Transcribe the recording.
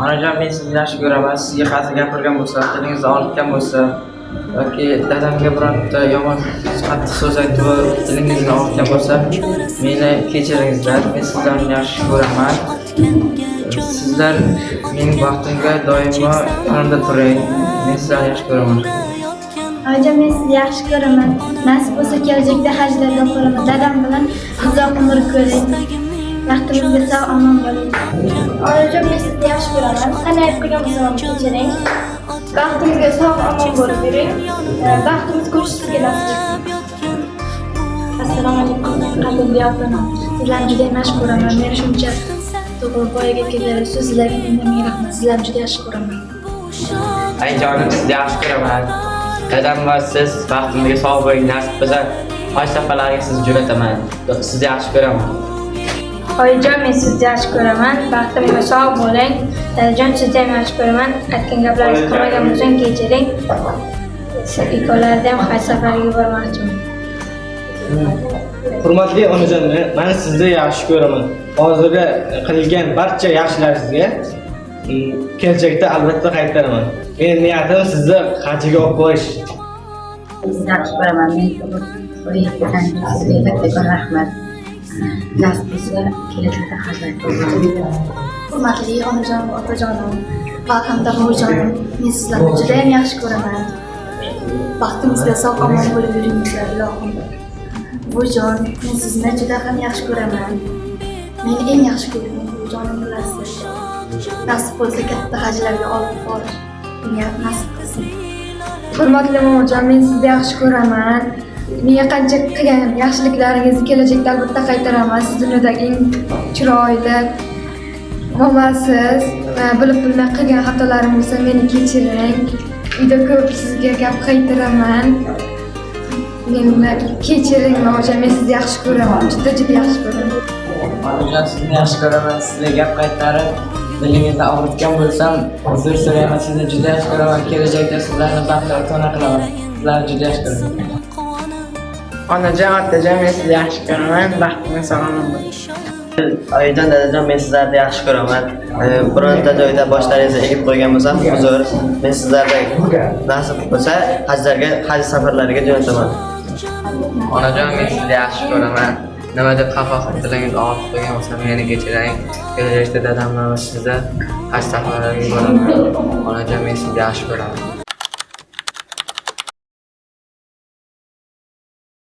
Onajon, men sizni yaxshi ko'raman. Sizga qaysi gapirgan bo'lsa, tilingizni olgan bo'lsa yoki dadamga bironta yomon qattiq so'z aytib, tilingizni olgan bo'lsa, meni kechiringizlar. Men sizlarni yaxshi ko'raman. Sizlar mening baxtimga doimo yonimda turing. Men sizlarni yaxshi ko'raman. Onajon, men sizni yaxshi ko'raman. Nasib bo'lsa kelajakda hajlarga boraman. Dadam bilan uzoq umr ko'ring. Baxtimizga sog' omon bo'ling. Onajon, men sizni yaxshi ko'raman. Qanday qilgan bo'lsam kechiring. Baxtimizga sog' omon bo'lib yuring. Baxtimiz ko'chishga nasib etsin. Assalomu alaykum. Qadrli otaman. Sizlarni juda yaxshi ko'raman. Meni shuncha to'g'ri voyaga kelganlar uchun sizlarga mendan ming rahmat. Sizlarni juda yaxshi ko'raman. Ayjonim, sizni yaxshi ko'raman. Dadam va siz baxtimizga sog' bo'ling. Nasib bo'lsa haj safarlariga sizni jo'nataman. Sizni yaxshi ko'raman. Oyijon, men sizni yaxshi ko'raman. Baxtimga sog' bo'ling. Dadajon, sizni ham yaxshi ko'raman. Aytgan gaplaringiz qilmagan bo'lsam kechiring. Ikkovlarida ham haj safariga bormoqchiman. Hurmatli onajon, men sizni yaxshi ko'raman. Hozirga qilgan barcha yaxshilaringizga kelajakda albatta qaytaraman. Mening niyatim sizni hajga olib qo'yish. Sizni yaxshi ko'raman. Men sizga rahmat. Nasib bo'lsa kelajakda hajlarga Hurmatli onajon va otajonim va hamda buvijonim, men sizlarni juda ham yaxshi ko'raman. Baxtimizga sog' omon bo'lib yuringizlar, ilohim. Buvijon, men sizni juda ham yaxshi ko'raman. Meni eng yaxshi ko'rgan buvijonim bilasiz. Nasib bo'lsa katta hajlarga olib borish menga nasib qilsin. Hurmatli momojon, men sizni yaxshi ko'raman. Menga qancha qilgan yaxshiliklaringizni kelajakda albatta qaytaraman. Siz dunyodagi eng chiroyli momasiz. Bilib bilmay qilgan xatolarim bo'lsa meni kechiring. Uyda ko'p sizga gap qaytaraman. Meni kechiring momojon, men sizni yaxshi ko'raman. Juda yaxshi ko'raman. Onajon, sizni yaxshi ko'raman. Sizga gap qaytarib, dilingizni og'ritgan bo'lsam, uzr so'rayman. Sizni juda yaxshi ko'raman. Kelajakda sizlarni baxtli ota-ona qilaman. Sizlarni juda yaxshi ko'raman. Onajon, otajon, men sizni yaxshi ko'raman. Baxtimga sog' omon bo'ling. Oyijon, dadajon, men sizlarni yaxshi ko'raman. Bironta joyda boshlaringizni egib qo'ygan bo'lsam, uzr. Men sizlarga nasib bo'lsa haj safarlariga jo'nataman. Onajon, men sizni yaxshi ko'raman. Nima deb xafa qilib tilingizni og'ritib qo'ygan bo'lsam, meni kechiring. Kelajakda dadam va sizni haj safarlariga boraman. Onajon, men sizni yaxshi ko'raman.